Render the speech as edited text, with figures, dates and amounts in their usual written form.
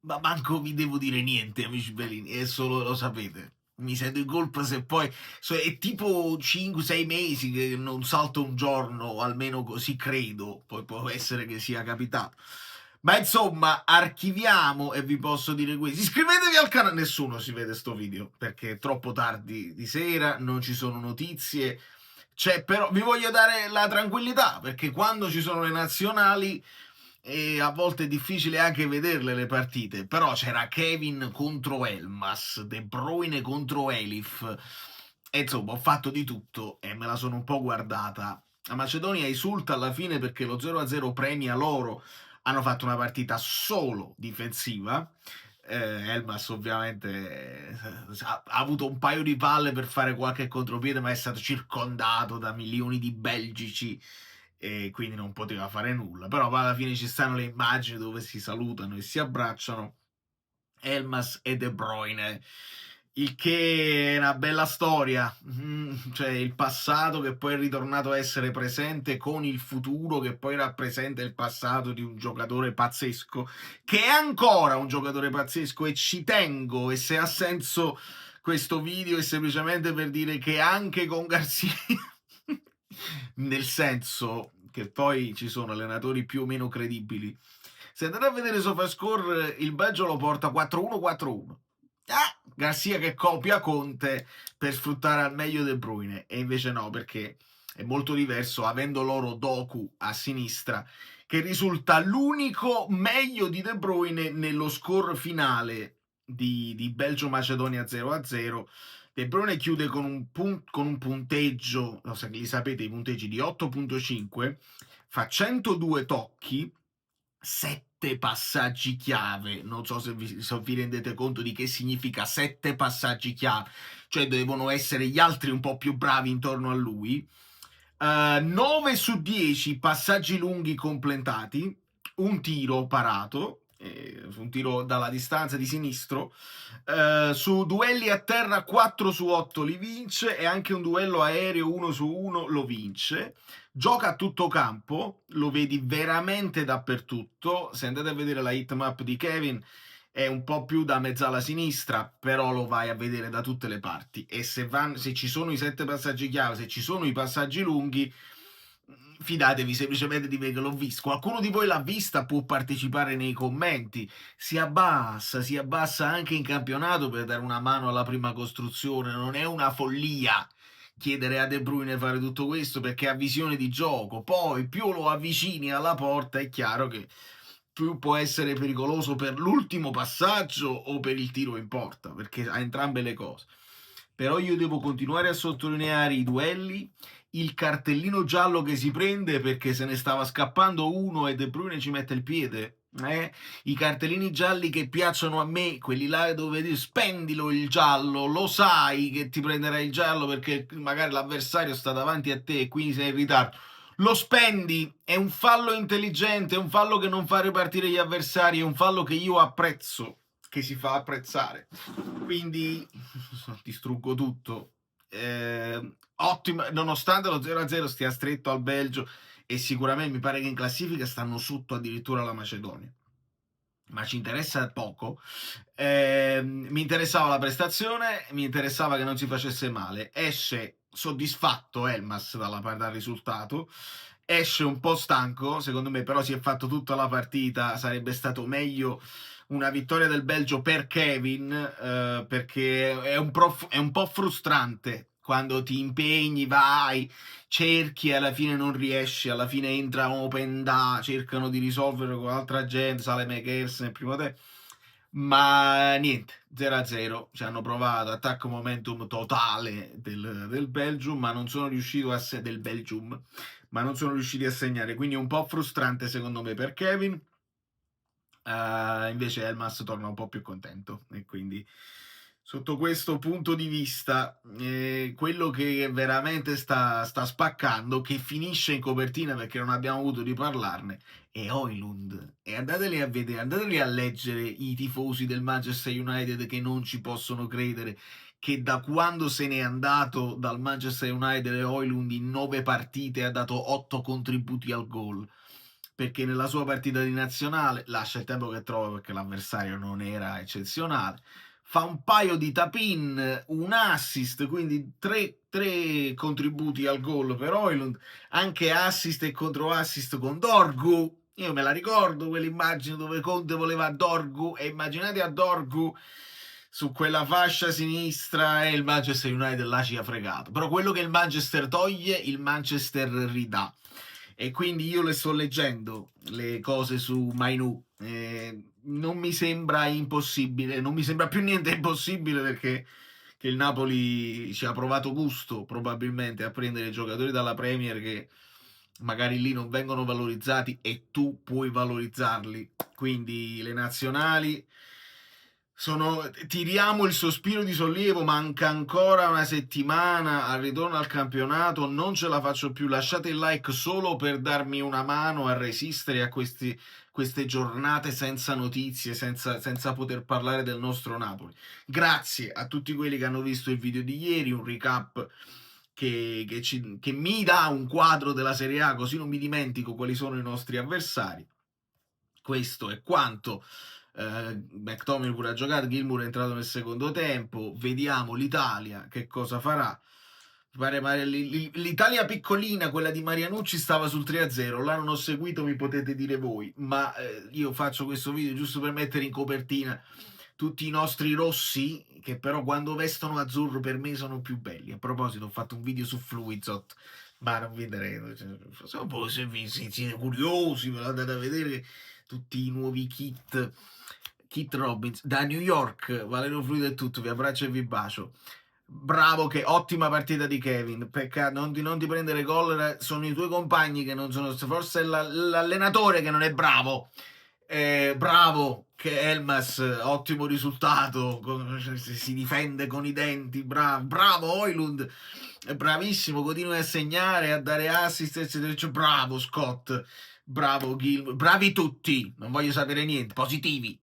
Ma manco vi devo dire niente, amici bellini, è solo lo sapete. Mi sento in colpa se poi è tipo 5-6 mesi che non salto un giorno, almeno così credo, poi può essere che sia capitato. Ma insomma, archiviamo e vi posso dire questo. Iscrivetevi al canale, nessuno si vede sto video perché è troppo tardi di sera, non ci sono notizie. Però vi voglio dare la tranquillità perché quando ci sono le nazionali e a volte è difficile anche vederle le partite, però c'era Kevin contro Elmas, De Bruyne contro Elif, e insomma ho fatto di tutto e me la sono un po' guardata. La Macedonia esulta alla fine perché lo 0-0 premia loro, hanno fatto una partita solo difensiva. Elmas ovviamente ha avuto un paio di palle per fare qualche contropiede, ma è stato circondato da milioni di belgici e quindi non poteva fare nulla. Però alla fine ci stanno le immagini dove si salutano e si abbracciano Elmas e De Bruyne, il che è una bella storia, cioè il passato che poi è ritornato a essere presente con il futuro che poi rappresenta il passato di un giocatore pazzesco, che è ancora un giocatore pazzesco, e ci tengo, e se ha senso questo video è semplicemente per dire che anche con Garzia nel senso che poi ci sono allenatori più o meno credibili. Se andate a vedere SofaScore, il Belgio lo porta 4-1-4-1. Garcia che copia Conte per sfruttare al meglio De Bruyne, e invece no, perché è molto diverso avendo loro Doku a sinistra, che risulta l'unico meglio di De Bruyne nello score finale di Belgio-Macedonia 0-0. De Bruyne chiude con un punteggio, no, li sapete i punteggi, di 8.5, fa 102 tocchi, 7 passaggi chiave. Non so se vi rendete conto di che significa 7 passaggi chiave, cioè devono essere gli altri un po' più bravi intorno a lui. 9 su 10 passaggi lunghi completati, un tiro parato, un tiro dalla distanza di sinistro, su duelli a terra 4 su 8 li vince, e anche un duello aereo 1 su 1 lo vince. Gioca a tutto campo, lo vedi veramente dappertutto. Se andate a vedere la hitmap di Kevin è un po' più da mezzala sinistra, però lo vai a vedere da tutte le parti. E se ci sono i 7 passaggi chiave, se ci sono i passaggi lunghi, fidatevi semplicemente di me che l'ho visto. Qualcuno di voi l'ha vista, può partecipare nei commenti. Si abbassa anche in campionato per dare una mano alla prima costruzione. Non è una follia chiedere a De Bruyne fare tutto questo perché ha visione di gioco. Poi più lo avvicini alla porta è chiaro che più può essere pericoloso per l'ultimo passaggio o per il tiro in porta, perché ha entrambe le cose. Però io devo continuare a sottolineare i duelli, il cartellino giallo che si prende perché se ne stava scappando uno e De Bruyne ci mette il piede. I cartellini gialli che piacciono a me, quelli là dove dici spendilo il giallo, lo sai che ti prenderai il giallo perché magari l'avversario sta davanti a te e quindi sei in ritardo. Lo spendi, è un fallo intelligente, è un fallo che non fa ripartire gli avversari, è un fallo che io apprezzo, che si fa apprezzare. Quindi distruggo tutto. Ottimo, nonostante lo 0-0 stia stretto al Belgio, e sicuramente mi pare che in classifica stanno sotto addirittura la Macedonia, ma ci interessa poco. Mi interessava la prestazione, mi interessava che non si facesse male. Esce soddisfatto Elmas dal risultato, esce un po' stanco, secondo me, però si è fatto tutta la partita. Sarebbe stato meglio una vittoria del Belgio per Kevin, perché è un po' frustrante quando ti impegni, vai, cerchi e alla fine non riesci, alla fine entra Open Da, cercano di risolvere con altra gente, sale McGers nel primo tempo, ma niente, 0-0, ci hanno provato, attacco momentum totale del Belgium, ma non sono riuscito del Belgium, ma non sono riusciti a segnare, quindi un po' frustrante secondo me per Kevin. Invece Elmas torna un po' più contento, e quindi sotto questo punto di vista quello che veramente sta spaccando, che finisce in copertina perché non abbiamo avuto di parlarne, è Højlund. E andateli a vedere, andateli a leggere i tifosi del Manchester United che non ci possono credere che da quando se n'è andato dal Manchester United Højlund in 9 partite ha dato 8 contributi al gol. perché nella sua partita di nazionale lascia il tempo che trova perché l'avversario non era eccezionale, fa un paio di tap-in, un assist, quindi tre contributi al gol per Højlund, anche assist e controassist con Dorgu. Io me la ricordo quell'immagine dove Conte voleva Dorgu, e immaginate a Dorgu su quella fascia sinistra, e il Manchester United là ci ha fregato. Però quello che il Manchester toglie, il Manchester ridà. E quindi io le sto leggendo le cose su Mainu. Non mi sembra impossibile, non mi sembra più niente impossibile, perché che il Napoli ci ha provato gusto probabilmente a prendere giocatori dalla Premier che magari lì non vengono valorizzati e tu puoi valorizzarli. Quindi le nazionali tiriamo il sospiro di sollievo, manca ancora una settimana al ritorno al campionato, non ce la faccio più. Lasciate il like solo per darmi una mano a resistere a queste giornate senza notizie, senza poter parlare del nostro Napoli. Grazie a tutti quelli che hanno visto il video di ieri, un recap che mi dà un quadro della Serie A, così non mi dimentico quali sono i nostri avversari. Questo è quanto. McTominay pure ha giocato, Gilmour è entrato nel secondo tempo, vediamo l'Italia che cosa farà. L'Italia piccolina, quella di Marianucci, stava sul 3-0, là non ho seguito, mi potete dire voi, ma io faccio questo video giusto per mettere in copertina tutti i nostri rossi, che però quando vestono azzurro per me sono più belli. A proposito, ho fatto un video su Fluidzot, ma non vedrete, se siete curiosi, ve lo andate a vedere, tutti i nuovi Kit Robbins da New York. Valerio Fluido è tutto, vi abbraccio e vi bacio. Bravo, che ottima partita di Kevin. Peccato, non ti prendere gol, sono i tuoi compagni che non sono, forse è l'allenatore che non è bravo. Bravo che Elmas, ottimo risultato, si difende con i denti, bravo Højlund, bravissimo, continua a segnare, a dare assist, eccetera. Bravo Scott, bravo Gil, bravi tutti, non voglio sapere niente, positivi.